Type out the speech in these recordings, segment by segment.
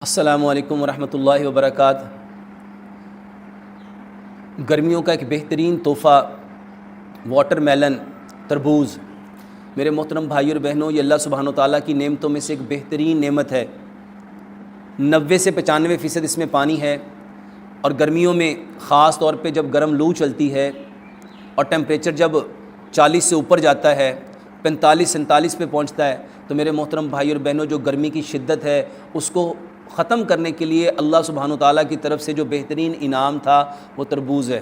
السلام علیکم ورحمۃ اللہ وبرکاتہ۔ گرمیوں کا ایک بہترین تحفہ واٹر میلن، تربوز۔ میرے محترم بھائی اور بہنوں، یہ اللہ سبحانہ و تعالیٰ کی نعمتوں میں سے ایک بہترین نعمت ہے۔ 90 سے 95% اس میں پانی ہے، اور گرمیوں میں خاص طور پہ جب گرم لو چلتی ہے اور ٹیمپریچر جب 40 سے اوپر جاتا ہے، 45-47 پہ پہنچتا ہے، تو میرے محترم بھائی اور بہنوں، جو گرمی کی شدت ہے اس کو ختم کرنے کے لیے اللہ سبحانہ و تعالیٰ کی طرف سے جو بہترین انعام تھا وہ تربوز ہے۔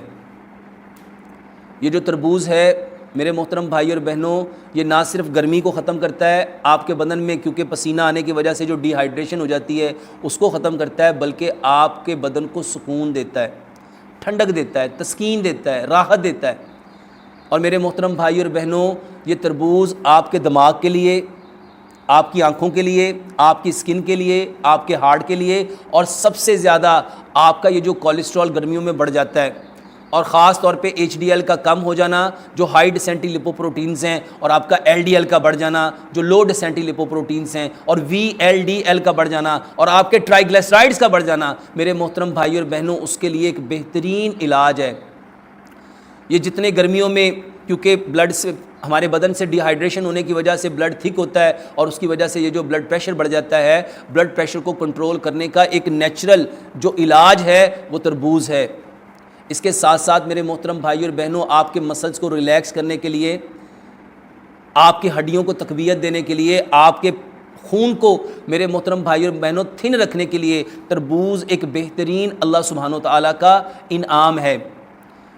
یہ جو تربوز ہے میرے محترم بھائی اور بہنوں، یہ نہ صرف گرمی کو ختم کرتا ہے، آپ کے بدن میں کیونکہ پسینہ آنے کی وجہ سے جو ڈی ہائیڈریشن ہو جاتی ہے اس کو ختم کرتا ہے، بلکہ آپ کے بدن کو سکون دیتا ہے، ٹھنڈک دیتا ہے، تسکین دیتا ہے، راحت دیتا ہے۔ اور میرے محترم بھائی اور بہنوں، یہ تربوز آپ کے دماغ کے لیے، آپ کی آنکھوں کے لیے، آپ کی اسکن کے لیے، آپ کے ہارٹ کے لیے، اور سب سے زیادہ آپ کا یہ جو کولیسٹرول گرمیوں میں بڑھ جاتا ہے، اور خاص طور پہ HDL کا کم ہو جانا، جو ہائی ڈسینٹی لپوپروٹینز ہیں، اور آپ کا LDL کا بڑھ جانا، جو لو ڈسینٹی لپوپروٹینز ہیں، اور VLDL کا بڑھ جانا، اور آپ کے ٹرائیگلیسرائڈز کا بڑھ جانا، میرے محترم بھائی اور بہنوں، اس کے لیے ایک بہترین علاج ہے۔ یہ جتنے گرمیوں میں کیونکہ بلڈ سے ہمارے بدن سے ڈی ہائیڈریشن ہونے کی وجہ سے بلڈ تھک ہوتا ہے، اور اس کی وجہ سے یہ جو بلڈ پریشر بڑھ جاتا ہے، بلڈ پریشر کو کنٹرول کرنے کا ایک نیچرل جو علاج ہے وہ تربوز ہے۔ اس کے ساتھ ساتھ میرے محترم بھائی اور بہنوں، آپ کے مسلز کو ریلیکس کرنے کے لیے، آپ کی ہڈیوں کو تقویت دینے کے لیے، آپ کے خون کو میرے محترم بھائی اور بہنوں تھن رکھنے کے لیے تربوز ایک بہترین اللہ سبحانہ و تعالیٰ کا انعام ہے۔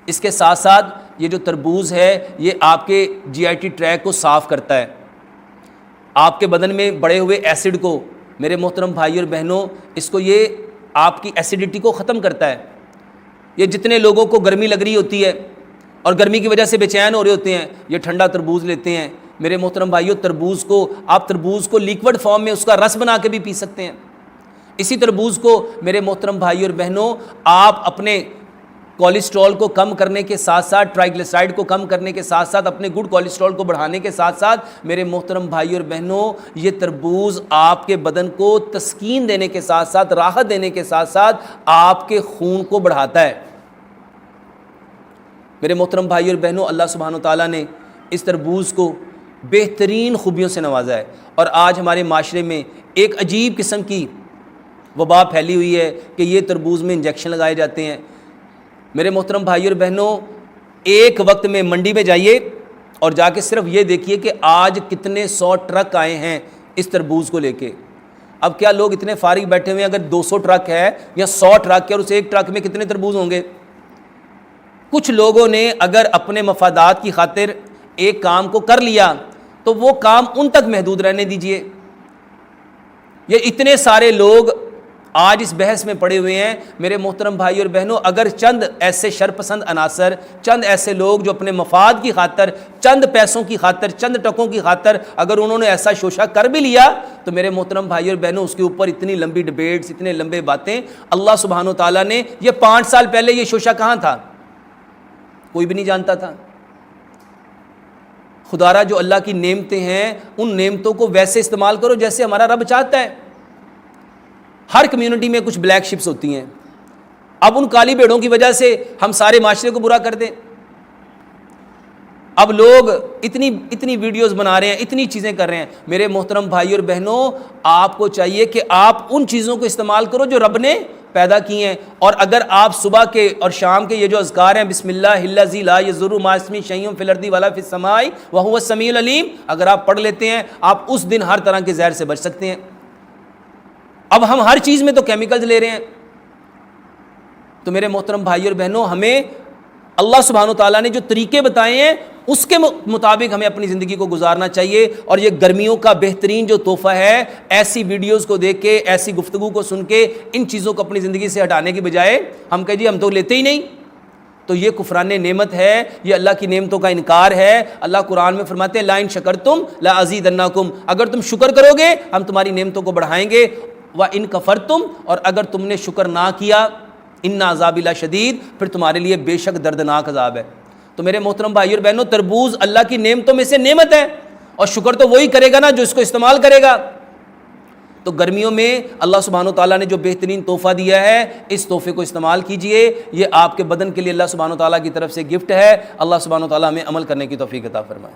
اس کے ساتھ ساتھ یہ جو تربوز ہے یہ آپ کے GIT ٹریک کو صاف کرتا ہے، آپ کے بدن میں بڑے ہوئے ایسڈ کو، میرے محترم بھائی اور بہنوں، اس کو یہ آپ کی ایسیڈیٹی کو ختم کرتا ہے۔ یہ جتنے لوگوں کو گرمی لگ رہی ہوتی ہے اور گرمی کی وجہ سے بے چین ہو رہے ہوتے ہیں، یہ ٹھنڈا تربوز لیتے ہیں۔ میرے محترم بھائیوں، تربوز کو لیکوڈ فارم میں اس کا رس بنا کے بھی پی سکتے ہیں۔ اسی تربوز کو میرے محترم بھائی اور بہنوں، آپ اپنے کولیسٹرول کو کم کرنے کے ساتھ ساتھ، ٹرائیگلیسرائڈ کو کم کرنے کے ساتھ ساتھ، اپنے گڈ کولیسٹرول کو بڑھانے کے ساتھ ساتھ، میرے محترم بھائی اور بہنوں، یہ تربوز آپ کے بدن کو تسکین دینے کے ساتھ ساتھ، راحت دینے کے ساتھ ساتھ، آپ کے خون کو بڑھاتا ہے۔ میرے محترم بھائی اور بہنوں، اللہ سبحانہ و تعالیٰ نے اس تربوز کو بہترین خوبیوں سے نوازا ہے، اور آج ہمارے معاشرے میں ایک عجیب قسم کی وبا پھیلی ہوئی ہے کہ یہ تربوز میں انجیکشن لگائے جاتے ہیں۔ میرے محترم بھائی اور بہنوں، ایک وقت میں منڈی میں جائیے اور جا کے صرف یہ دیکھیے کہ آج کتنے 100 ٹرک آئے ہیں اس تربوز کو لے کے۔ اب کیا لوگ اتنے فارغ بیٹھے ہوئے ہیں؟ اگر 200 ٹرک ہے یا 100 ٹرک ہے، اور اس ایک ٹرک میں کتنے تربوز ہوں گے؟ کچھ لوگوں نے اگر اپنے مفادات کی خاطر ایک کام کو کر لیا تو وہ کام ان تک محدود رہنے دیجئے۔ یہ اتنے سارے لوگ آج اس بحث میں پڑے ہوئے ہیں۔ میرے محترم بھائی اور بہنوں، اگر چند ایسے شرپسند عناصر، چند ایسے لوگ جو اپنے مفاد کی خاطر، چند پیسوں کی خاطر، چند ٹکوں کی خاطر اگر انہوں نے ایسا شوشہ کر بھی لیا، تو میرے محترم بھائی اور بہنوں، اس کے اوپر اتنی لمبی ڈیبیٹس، اتنے لمبے باتیں۔ اللہ سبحانہ و تعالیٰ نے یہ 5 سال پہلے یہ شوشہ کہاں تھا؟ کوئی بھی نہیں جانتا تھا۔ خدارا، جو اللہ کی نعمتیں ہیں، ان نعمتوں کو ویسے استعمال کرو جیسے ہمارا رب چاہتا ہے۔ ہر کمیونٹی میں کچھ بلیک شپس ہوتی ہیں، اب ان کالی بھیڑوں کی وجہ سے ہم سارے معاشرے کو برا کر دیں۔ اب لوگ اتنی ویڈیوز بنا رہے ہیں، اتنی چیزیں کر رہے ہیں۔ میرے محترم بھائی اور بہنوں، آپ کو چاہیے کہ آپ ان چیزوں کو استعمال کرو جو رب نے پیدا کی ہیں۔ اور اگر آپ صبح کے اور شام کے یہ جو اذکار ہیں، بسم اللہ الذی لا یضر مع اسمہ شیء فی الارض ولا فی السماء وہو السمیع العلیم، اگر آپ پڑھ لیتے ہیں، آپ اس دن ہر طرح کے زہر سے بچ سکتے ہیں۔ اب ہم ہر چیز میں تو کیمیکلز لے رہے ہیں۔ تو میرے محترم بھائی اور بہنوں، ہمیں اللہ سبحانہ و تعالیٰ نے جو طریقے بتائے ہیں اس کے مطابق ہمیں اپنی زندگی کو گزارنا چاہیے۔ اور یہ گرمیوں کا بہترین جو تحفہ ہے، ایسی ویڈیوز کو دیکھ کے، ایسی گفتگو کو سن کے، ان چیزوں کو اپنی زندگی سے ہٹانے کی بجائے ہم کہیں جی ہم تو لیتے ہی نہیں، تو یہ کفران نعمت ہے، یہ اللہ کی نعمتوں کا انکار ہے۔ اللہ قرآن میں فرماتے ہیں لَإِن شَكَرْتُمْ لَأَزِيدَنَّكُمْ، اگر تم شکر کرو گے ہم تمہاری نعمتوں کو بڑھائیں گے، وَإِن كَفَرْتُمْ، اور اگر تم نے شکر نہ کیا، إِنَّ عَذَابِي لَشَدِيدٌ، پھر تمہارے لیے بے شک دردناک عذاب ہے۔ تو میرے محترم بھائی اور بہنوں، تربوز اللہ کی نعمتوں میں سے نعمت ہے، اور شکر تو وہی کرے گا نا جو اس کو استعمال کرے گا۔ تو گرمیوں میں اللہ سبحانہ تعالیٰ نے جو بہترین تحفہ دیا ہے اس تحفے کو استعمال کیجئے، یہ آپ کے بدن کے لیے اللہ سبحانہ تعالیٰ کی طرف سے گفٹ ہے۔ اللہ سبحانہ تعالیٰ ہمیں عمل کرنے کی توفیق عطا فرمائے۔